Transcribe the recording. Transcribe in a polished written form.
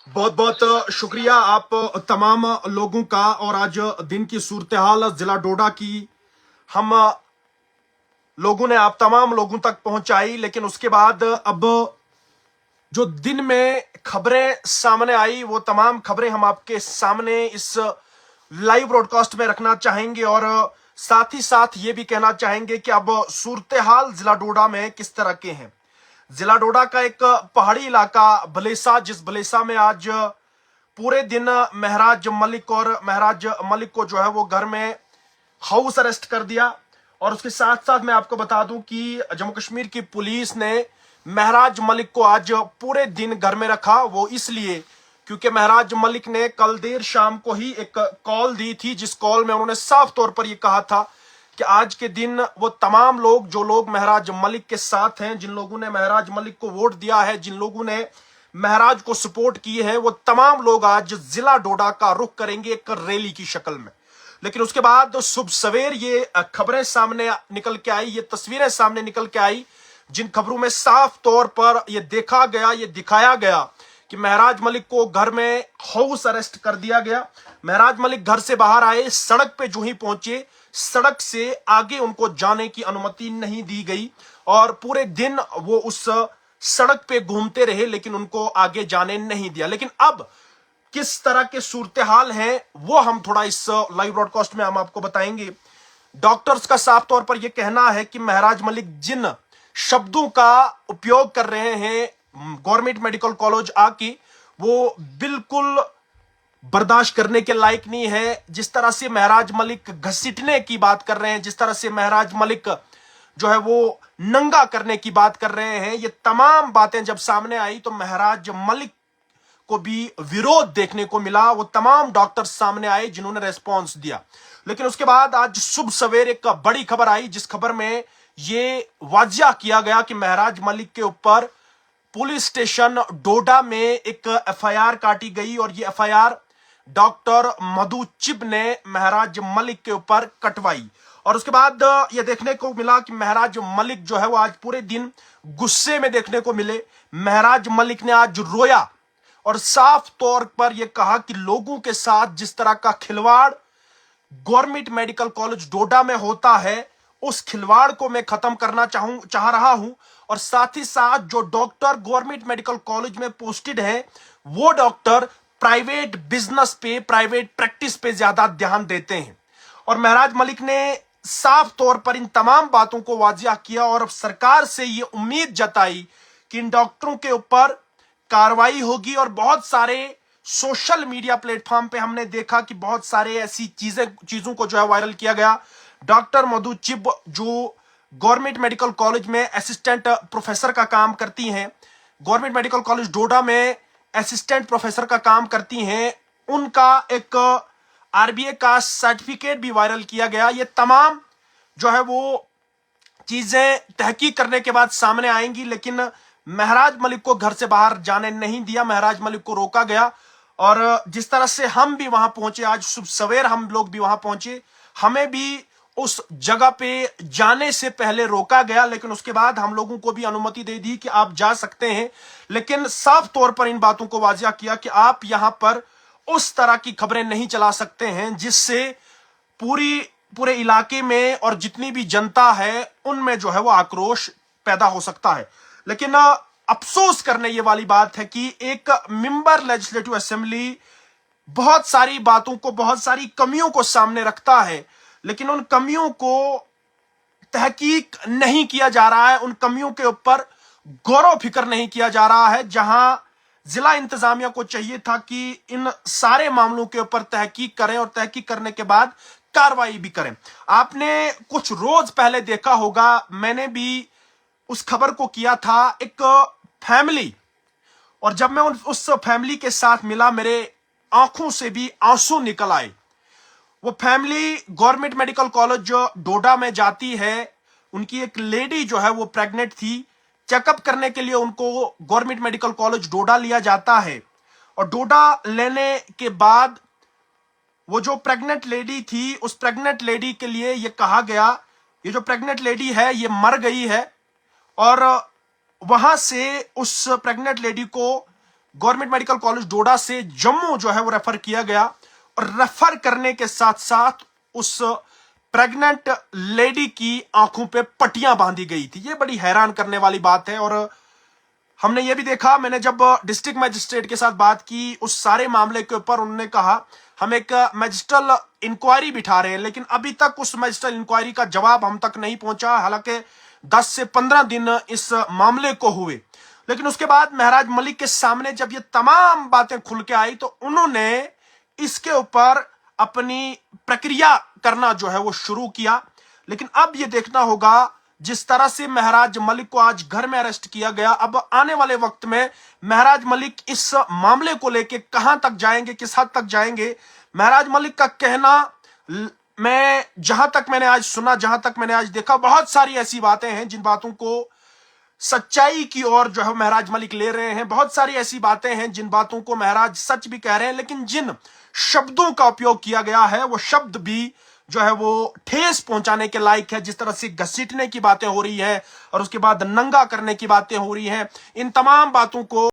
बहुत बहुत शुक्रिया आप तमाम लोगों का। और आज दिन की सूरत हाल जिला डोडा की हम लोगों ने आप तमाम लोगों तक पहुंचाई, लेकिन उसके बाद अब जो दिन में खबरें सामने आई वो तमाम खबरें हम आपके सामने इस लाइव ब्रॉडकास्ट में रखना चाहेंगे। और साथ ही साथ ये भी कहना चाहेंगे कि अब सूरत हाल जिला डोडा में किस तरह के हैं। जिला डोडा का एक पहाड़ी इलाका भलेसा, जिस भलेसा में आज पूरे दिन महराज मलिक और महराज मलिक को जो है वो घर में हाउस अरेस्ट कर दिया। और उसके साथ साथ मैं आपको बता दूं कि जम्मू कश्मीर की पुलिस ने महराज मलिक को आज पूरे दिन घर में रखा। वो इसलिए क्योंकि महराज मलिक ने कल देर शाम को ही एक कॉल दी थी, जिस कॉल में उन्होंने साफ तौर पर यह कहा था कि आज के दिन वो तमाम लोग, जो लोग महराज मलिक के साथ हैं, जिन लोगों ने महराज मलिक को वोट दिया है, जिन लोगों ने महराज को सपोर्ट किए हैं, वो तमाम लोग आज जिला डोडा का रुख करेंगे एक रैली की शक्ल में। लेकिन उसके बाद सुबह सवेर ये खबरें सामने निकल के आई, ये तस्वीरें सामने निकल के आई, जिन खबरों में साफ तौर पर यह देखा गया, यह दिखाया गया कि महराज मलिक को घर में हाउस अरेस्ट कर दिया गया। महराज मलिक घर से बाहर आए, सड़क पे जो ही पहुंचे, सड़क से आगे उनको जाने की अनुमति नहीं दी गई और पूरे दिन वो उस सड़क पे घूमते रहे, लेकिन उनको आगे जाने नहीं दिया। लेकिन अब किस तरह के सूरत हाल है वो हम थोड़ा इस लाइव ब्रॉडकास्ट में हम आपको बताएंगे। डॉक्टर्स का साफ तौर पर यह कहना है कि महराज मलिक जिन शब्दों का उपयोग कर रहे हैं गवर्नमेंट मेडिकल कॉलेज आके, वो बिल्कुल बर्दाश्त करने के लायक नहीं है। जिस तरह से महराज मलिक घसीटने की बात कर रहे हैं, जिस तरह से महराज मलिक जो है वो नंगा करने की बात कर रहे हैं, ये तमाम बातें जब सामने आई तो महराज मलिक को भी विरोध देखने को मिला। वो तमाम डॉक्टर सामने आए जिन्होंने रेस्पॉन्स दिया। लेकिन उसके बाद आज सुबह सवेरे एक बड़ी खबर आई, जिस खबर में ये वाजिया किया गया कि महराज मलिक के ऊपर पुलिस स्टेशन डोडा में एक एफआईआर काटी गई और ये एफआईआर डॉक्टर मधु चिब ने महराज मलिक के ऊपर कटवाई। और उसके बाद यह देखने को मिला कि महराज मलिक जो है वो आज पूरे दिन गुस्से में देखने को मिले। महराज मलिक ने आज रोया और साफ तौर पर यह कहा कि लोगों के साथ जिस तरह का खिलवाड़ गवर्नमेंट मेडिकल कॉलेज डोडा में होता है, उस खिलवाड़ को मैं खत्म करना चाह रहा हूं। और साथ ही साथ जो डॉक्टर गवर्नमेंट मेडिकल कॉलेज में पोस्टेड हैं, वो डॉक्टर प्राइवेट बिजनेस पे, प्राइवेट प्रैक्टिस पे ज्यादा ध्यान देते हैं। और महराज मलिक ने साफ तौर पर इन तमाम बातों को वाजिया किया और अब सरकार से ये उम्मीद जताई कि इन डॉक्टरों के ऊपर कार्रवाई होगी। और बहुत सारे सोशल मीडिया प्लेटफॉर्म पे हमने देखा कि बहुत सारे ऐसी चीजों को जो है वायरल किया गया। डॉक्टर मधु चिब जो गवर्नमेंट मेडिकल कॉलेज में असिस्टेंट प्रोफेसर का काम करती हैं, गवर्नमेंट मेडिकल कॉलेज डोडा में असिस्टेंट प्रोफेसर का काम करती हैं, उनका एक आरबीए का सर्टिफिकेट भी वायरल किया गया। ये तमाम जो है वो चीजें तहकीक करने के बाद सामने आएंगी, लेकिन महराज मलिक को घर से बाहर जाने नहीं दिया, महराज मलिक को रोका गया। और जिस तरह से हम भी वहां पहुंचे, आज सुबह सवेर हम लोग भी वहां पहुंचे, हमें भी उस जगह पे जाने से पहले रोका गया, लेकिन उसके बाद हम लोगों को भी अनुमति दे दी कि आप जा सकते हैं। लेकिन साफ तौर पर इन बातों को वाजिया किया कि आप यहां पर उस तरह की खबरें नहीं चला सकते हैं जिससे पूरे इलाके में और जितनी भी जनता है उनमें जो है वो आक्रोश पैदा हो सकता है। लेकिन अफसोस करने ये वाली बात है कि एक मेंबर लेजिस्लेटिव असेंबली बहुत सारी बातों को, बहुत सारी कमियों को सामने रखता है, लेकिन उन कमियों को तहकीक नहीं किया जा रहा है, उन कमियों के ऊपर गौर फिक्र नहीं किया जा रहा है। जहां जिला इंतजामिया को चाहिए था कि इन सारे मामलों के ऊपर तहकीक करें और तहकीक करने के बाद कार्रवाई भी करें। आपने कुछ रोज पहले देखा होगा, मैंने भी उस खबर को किया था, एक फैमिली, और जब मैं उस फैमिली के साथ मिला मेरे आंखों से भी आंसू निकल आए। वो फैमिली गवर्नमेंट मेडिकल कॉलेज जो डोडा में जाती है, उनकी एक लेडी जो है वो प्रेग्नेंट थी, चेकअप करने के लिए उनको गवर्नमेंट मेडिकल कॉलेज डोडा लिया जाता है। और डोडा लेने के बाद वो जो प्रेग्नेंट लेडी थी, उस प्रेग्नेंट लेडी के लिए ये कहा गया, ये जो प्रेग्नेंट लेडी है ये मर गई है। और वहां से उस प्रेग्नेंट लेडी को गवर्नमेंट मेडिकल कॉलेज डोडा से जम्मू जो है वो रेफर किया गया, और रेफर करने के साथ साथ उस प्रेग्नेंट लेडी की आंखों पे पट्टियां बांधी गई थी। ये बड़ी हैरान करने वाली बात है। और हमने ये भी देखा, मैंने जब डिस्ट्रिक्ट मजिस्ट्रेट के साथ बात की उस सारे मामले के ऊपर, उन्होंने कहा हम एक मैजिस्ट्रल इंक्वायरी बिठा रहे हैं, लेकिन अभी तक उस मैजिस्ट्रल इंक्वायरी का जवाब हम तक नहीं पहुंचा। हालांकि 10 से 15 दिन इस मामले को हुए, लेकिन उसके बाद महराज मलिक के सामने जब ये तमाम बातें खुल के आई तो उन्होंने इसके ऊपर अपनी प्रक्रिया करना जो है वो शुरू किया। लेकिन अब ये देखना होगा, जिस तरह से महराज मलिक को आज घर में अरेस्ट किया गया, अब आने वाले वक्त में महराज मलिक इस मामले को लेके कहां तक जाएंगे, किस हद तक जाएंगे। महराज मलिक का कहना, मैं जहां तक मैंने आज सुना, जहां तक मैंने आज देखा, बहुत सारी ऐसी बातें हैं जिन बातों को सच्चाई की ओर जो है महराज मलिक ले रहे हैं। बहुत सारी ऐसी बातें हैं जिन बातों को महराज सच भी कह रहे हैं, लेकिन जिन शब्दों का उपयोग किया गया है वो शब्द भी जो है वो ठेस पहुंचाने के लायक है। जिस तरह से घसीटने की बातें हो रही है और उसके बाद नंगा करने की बातें हो रही हैं, इन तमाम बातों को